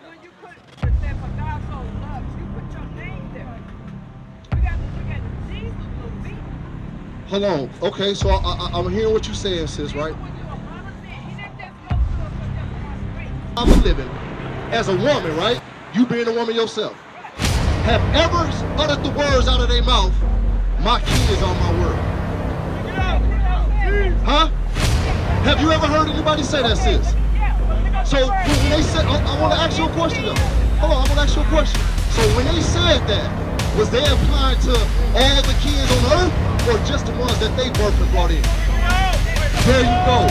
But when you put, it says, for God so loves, you put your name there. We got to look at Jesus will be. Hold on. Okay, so I'm hearing what you're saying, sis, right? I'm living as a woman, right? You being a woman yourself. Have ever uttered the words out of their mouth, my kids are my world? Huh? Have you ever heard anybody say that, sis? So when they said, I want to ask you a question though. Hold on, I want to ask you a question. So when they said that, was they applying to all the kids on earth or just the ones that they birthed and brought in? There you go.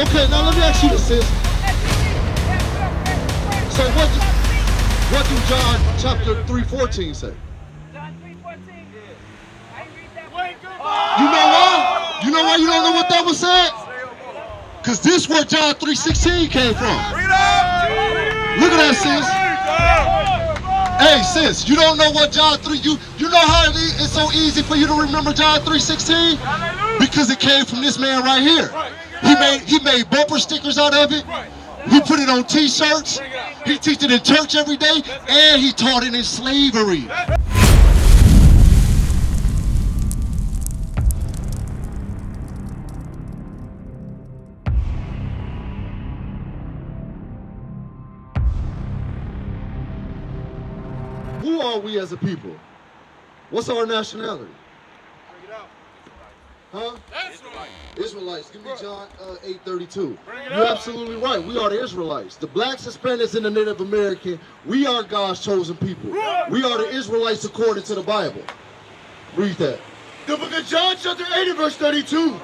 Okay, now let me ask you this, sis. So what do John chapter 3:14 say? John 3:14. I read that. You know why? You know why you don't know what that was said? Because this is where John 3:16 came from. Look at that, sis. Hey, sis, you don't know what John 3, you know how it's so easy for you to remember John 3:16? Because it came from this man right here. He made bumper stickers out of it. He put it on t-shirts. He teaches it in church every day, and he taught it in slavery. Who are we as a people? What's our nationality? Huh? Israelites. Give me John 8:32. You're absolutely right. We are the Israelites. The blacks, Hispanics, and the Native American, we are God's chosen people. We are the Israelites according to the Bible. Read that. The book of John chapter 8 and verse 32.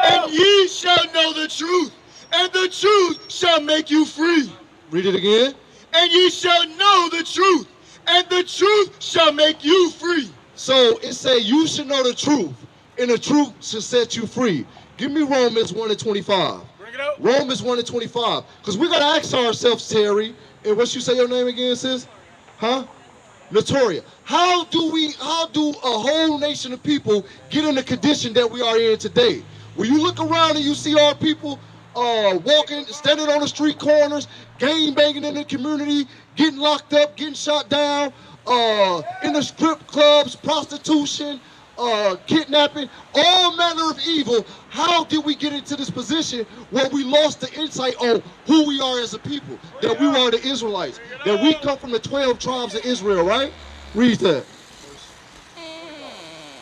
And ye shall know the truth, and the truth shall make you free. Read it again. And ye shall know the truth, and the truth shall make you free. So it say you should know the truth, and the truth should set you free. Give me Romans 1:25. Bring it up. Romans 1:25. Because we got to ask ourselves, Terry, and what you say your name again, sis? Huh? Notoria. How do a whole nation of people get in the condition that we are in today? When you look around and you see our people walking, standing on the street corners, gang banging in the community, getting locked up, getting shot down, in the strip clubs, prostitution, kidnapping, all manner of evil. How did we get into this position where we lost the insight on who we are as a people? That we are the Israelites. That we come from the 12 tribes of Israel, right? Read that.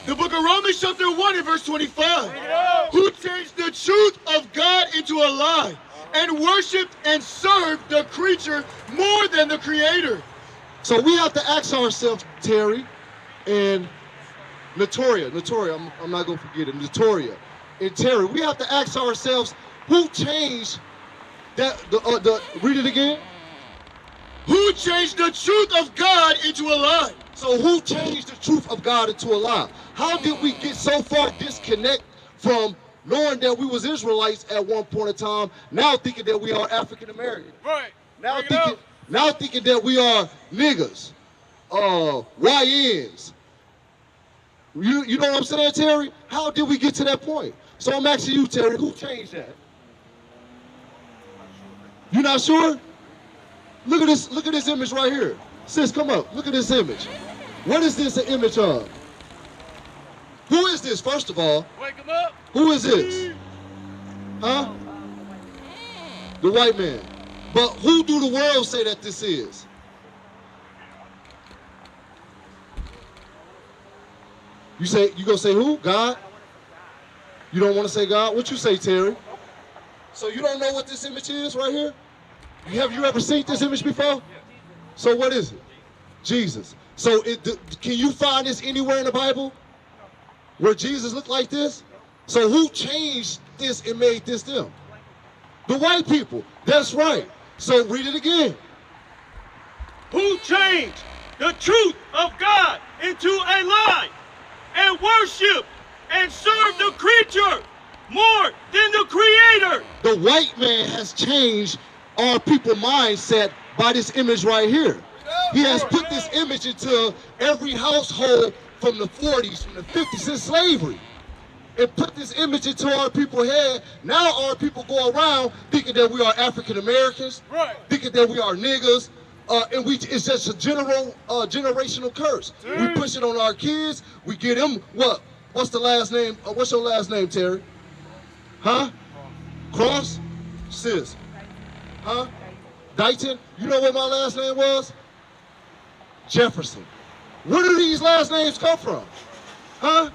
The book of Romans chapter 1 and verse 25. Who changed the truth of God into a lie and worshiped and served the creature more than the creator. So we have to ask ourselves, Terry and Notoria, I'm not going to forget it, Notoria and Terry, we have to ask ourselves, who changed that, read it again? Who changed the truth of God into a lie? So who changed the truth of God into a lie? How did we get so far disconnect from knowing that we was Israelites at one point in time, now thinking that we are African American? Right. Now thinking that we are niggas, YNs. You know what I'm saying, Terry? How did we get to that point? So I'm asking you, Terry, who changed that? You not sure? Look at this image right here. Sis, come up. Look at this image. What is this an image of? Who is this, first of all? Wake him up. Who is this? Huh? The white man. But who do the world say that this is? You gonna say who? God? You don't want to say God? What you say, Terry? So you don't know what this image is right here? Have you ever seen this image before? So what is it? Jesus. So can you find this anywhere in the Bible where Jesus looked like this? So who changed this and made this them? The white people. That's right. So read it again. Who changed the truth of God into a lie and worship and serve the creature more than the creator? The white man has changed our people mindset by this image right here. He has put this image into every household from the 40s, from the 50s, since slavery. and put this image into our people's head. Now our people go around thinking that we are African Americans, thinking that we are niggas, and it's just a generational curse. We push it on our kids. We get them what? What's the last name? What's your last name, Terry? Huh? Cross? Sis? Huh? Dighton? You know what my last name was? Jefferson. Where do these last names come from? Huh?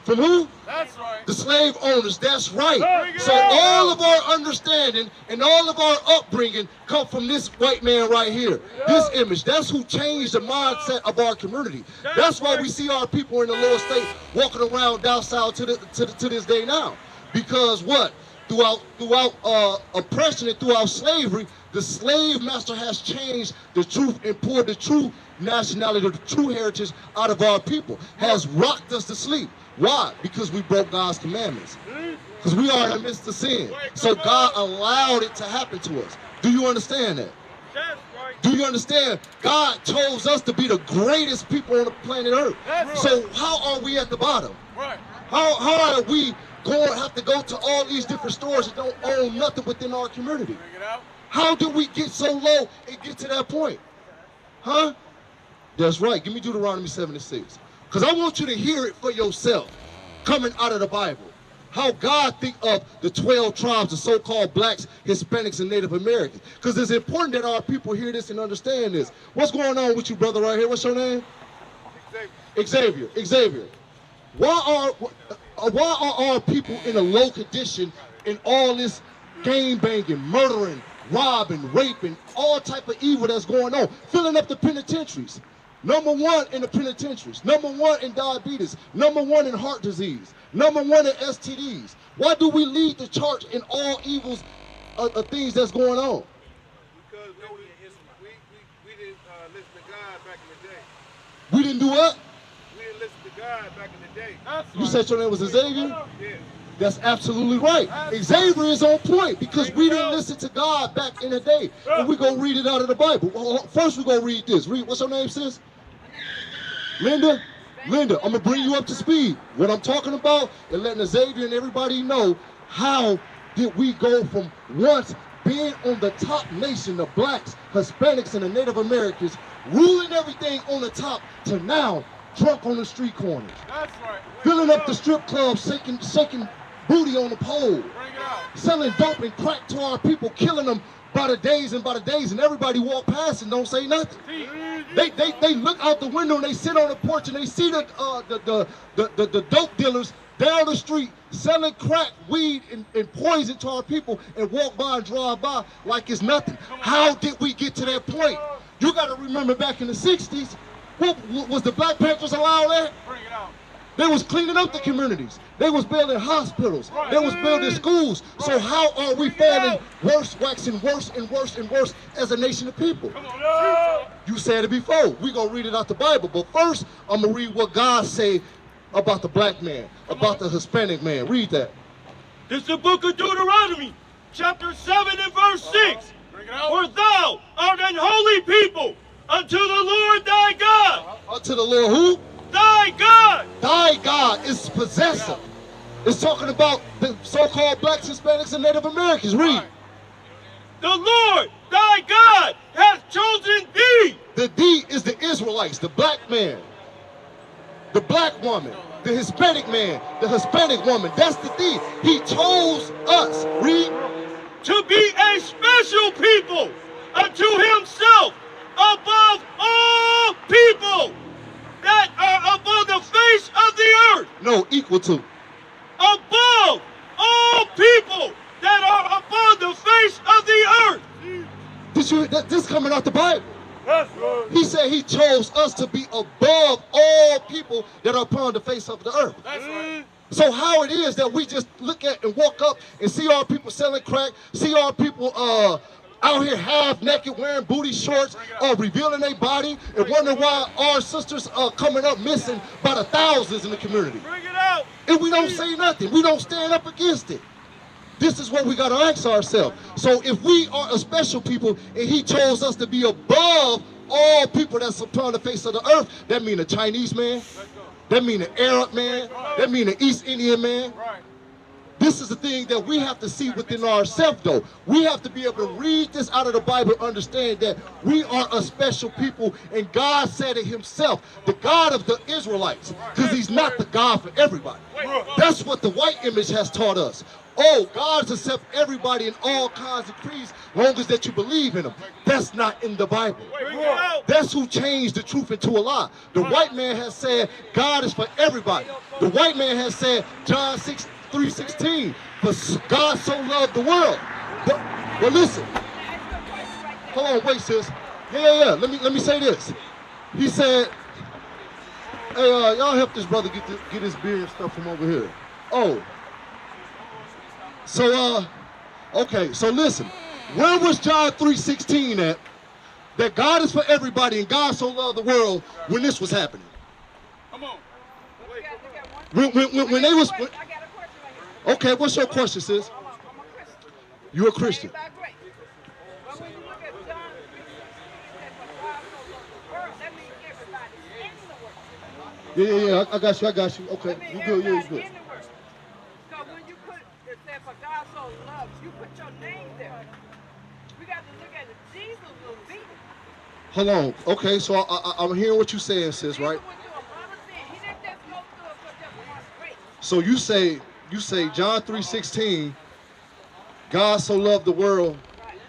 From who? That's right. The slave owners, that's right. So all of our understanding and all of our upbringing come from this white man right here. This image, that's who changed the mindset of our community. That's why we see our people in the lower state walking around down south to this day now. Because what? Throughout oppression and throughout slavery, the slave master has changed the truth and poured the true nationality, the true heritage out of our people, has rocked us to sleep. Why? Because we broke God's commandments. Because we are in the midst of sin. So God allowed it to happen to us. Do you understand that? That's right. Do you understand? God chose us to be the greatest people on the planet Earth. So how are we at the bottom? Right. How are we going to have to go to all these different stores that don't own nothing within our community? Bring it out. How did we get so low and get to that point? Huh? That's right. Give me Deuteronomy 7:6. Because I want you to hear it for yourself, coming out of the Bible. How God think of the 12 tribes, the so-called blacks, Hispanics, and Native Americans. Because it's important that our people hear this and understand this. What's going on with you, brother, right here? What's your name? Xavier. Xavier. Why are our people in a low condition in all this gang banging, murdering, robbing, raping, all type of evil that's going on, filling up the penitentiaries? Number one in the penitentiaries, number one in diabetes, number one in heart disease, number one in STDs. Why do we lead the charge in all evils of things that's going on? Because we didn't listen to God back in the day. We didn't do what? We didn't listen to God back in the day. You said your name was Xavier? Yeah. That's absolutely right. Xavier is on point because we didn't listen to God back in the day. And we're going to read it out of the Bible. Well, first we're going to read this. What's your name, sis? Linda? Linda, I'm going to bring you up to speed. What I'm talking about and letting Xavier and everybody know, how did we go from once being on the top nation, the blacks, Hispanics, and the Native Americans, ruling everything on the top, to now drunk on the street corners. That's right. Filling up the strip clubs, shaking booty on the pole, Bring it out. selling dope and crack to our people, killing them by the days, and everybody walk past and don't say nothing. They look out the window and they sit on the porch and they see the dope dealers down the street selling crack, weed, and poison to our people, and walk by and drive by like it's nothing. How did we get to that point? You got to remember back in the 60s, what was the Black Panthers allowed that? Bring it out. They was cleaning up the communities. They was building hospitals. They was building schools. So how are we falling worse, waxing worse and worse and worse as a nation of people? Come on. You said it before. We're going to read it out the Bible. But first, I'm going to read what God say about the black man, about the Hispanic man. Read that. This is the book of Deuteronomy, chapter 7 and verse 6. Bring it out. For thou art an holy people unto the Lord thy God. Unto the Lord who? Thy God. Thy God is possessive. It's talking about the so-called blacks, Hispanics, and Native Americans. Read. The Lord thy God hath chosen thee. The thee is the Israelites, the black man, the black woman, the Hispanic man, the Hispanic woman. That's the thee. He chose us. Read. To be a special people unto himself above all people that are upon the face of the earth. No, equal to. Above all people that are upon the face of the earth. This coming out the Bible. That's right. He said he chose us to be above all people that are upon the face of the earth. That's right. So how it is that we just look at and walk up and see our people selling crack, see our people out here half naked wearing booty shorts, revealing their body, and wonder why our sisters are coming up missing by the thousands in the community. Bring it out. And we don't say nothing. We don't stand up against it. This is what we got to ask ourselves. So if we are a special people and he chose us to be above all people that's upon the face of the earth, that means a Chinese man, That mean an Arab man. That mean an East Indian man. This is the thing that we have to see within ourselves, though. We have to be able to read this out of the Bible, understand that we are a special people, and God said it himself, the God of the Israelites, because he's not the God for everybody. That's what the white image has taught us. Oh, God accepts everybody in all kinds of creeds, long as that you believe in them. That's not in the Bible. That's who changed the truth into a lie. The white man has said God is for everybody. The white man has said John 3:16, for God so loved the world. But listen, hold on, wait, sis. Yeah. Let me say this. He said, "Hey, y'all help this brother get his beer and stuff from over here." Oh, so okay. So listen, where was John 3:16 at? That God is for everybody and God so loved the world when this was happening. Come on. When they was. Okay, what's your question, sis? I'm a Christian. You a Christian? By grace. But when you look at John 3:16, it says, "For God so loved the world," that means everybody in the world. Yeah. I got you. Okay, That means you good? Yeah, you everybody good. in the world. So when you put, it says, "For God so loves," you put your name there. We got to look at it. Jesus was beaten. Hold on. Okay, so I'm hearing what you're saying, sis, right? Jesus went through a lot of sin. He didn't just go through it for just one grace. So you say John 3:16, God so loved the world. Right.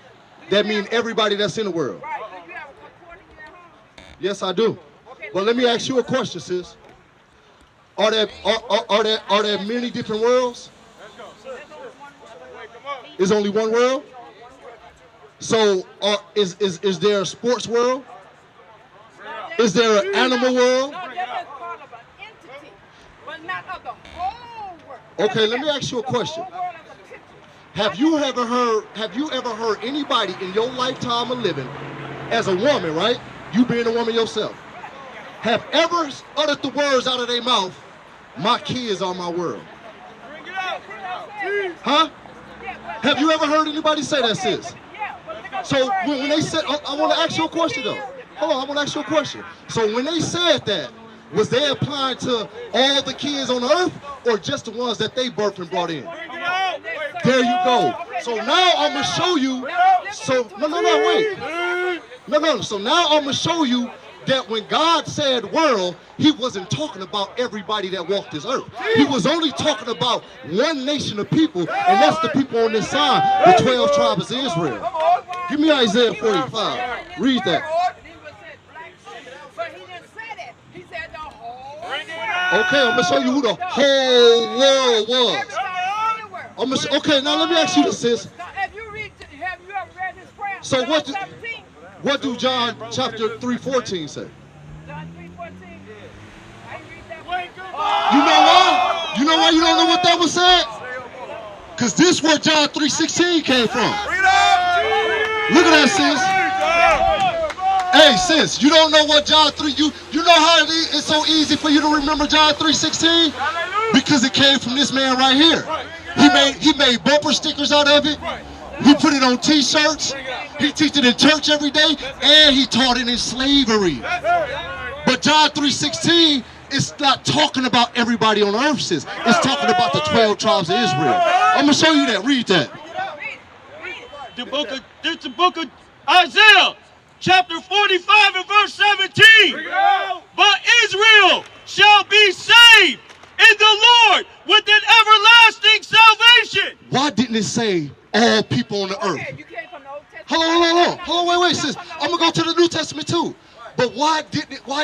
That means everybody that's in the world. Right. Do you have a concordance at home? Yes, I do. Okay. But let me ask you a question, sis. Are there many different worlds? There's only one word. Is only one world? So is there a sports world? Is there an animal world? No, that is part of an entity, but not of the whole world. Okay, let me ask you a question. The whole world is a picture. Have you ever heard anybody in your lifetime of living, as a woman, right? You being a woman yourself, have ever uttered the words out of their mouth, "My kids are my world"? Bring it out. Huh? Yeah, but- Have you ever heard anybody say that, Okay, sis? yeah, but look at So the word when they said, entity. I want to ask you a question though. Hold on, I want to ask you a question. So when they said that, was they applying to all the kids on earth or just the ones that they birthed and brought in? Bring it out. There you go. So now I'm gonna show you. So wait. No. So now I'm gonna show you that when God said world, he wasn't talking about everybody that walked this earth. He was only talking about one nation of people, and that's the people on this side, the 12 tribes of Israel. Give me Isaiah 45. Read that. He was said black sheep, but he didn't say that. He said the whole world. Okay, I'm gonna show you who the whole world was. Everybody in the world. Okay, now let me ask you this, sis. Now, if you read, have you ever read his prayer? So John what do- 17, What do John chapter 3:14 say? John 3:14. I read that Wake one. up. You know why? You know why you don't know what that was said? Because this where John 3:16 came from. Bring it out. Look at that, sis. Hey, sis, you don't know what John 3, you know how it's so easy for you to remember John 3:16? Because it came from this man right here. He made bumper stickers out of it. He put it on t-shirts. He teach it in church every day, and he taught it in slavery. But John 3:16 is not talking about everybody on earth, sis. It's talking about the 12 tribes of Israel. I'm gonna show you that. Read that. It's the book of Isaiah, chapter 45 and verse 17. But Israel shall be saved in the Lord with an everlasting salvation. Why didn't it say all people on the earth? Okay, you came from the Old Testament. Hold on, wait, sis. I'm gonna go to the New Testament too. But why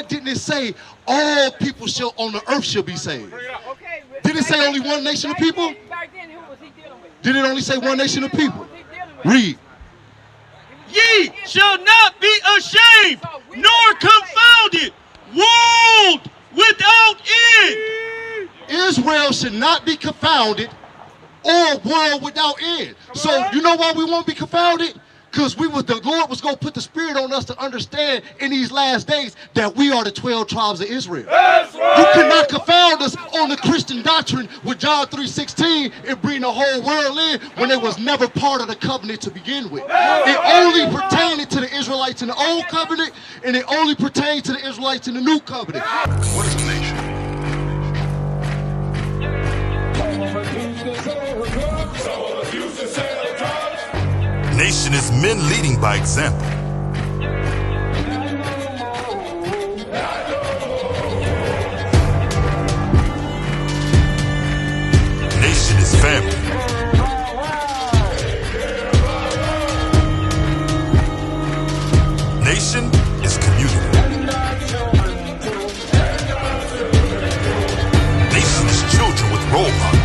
didn't it say all people on the earth shall be saved? Okay, Did it say only one nation of people? Back then, who was he dealing with? Did it only say one nation of people? Who was he dealing with? Read. Ye shall not be ashamed, nor confounded, world without end. Israel should not be confounded or world without end. So you know why we won't be confounded? Because the Lord was going to put the Spirit on us to understand in these last days that we are the 12 tribes of Israel. You cannot confound us on the Christian doctrine with John 3:16 and bring the whole world in when it was never part of the covenant to begin with. It only pertained to the Israelites in the old covenant, and it only pertained to the Israelites in the new covenant. What is a nation? Nation is men leading by example. Nation is family. Nation is community. Nation is children with role models.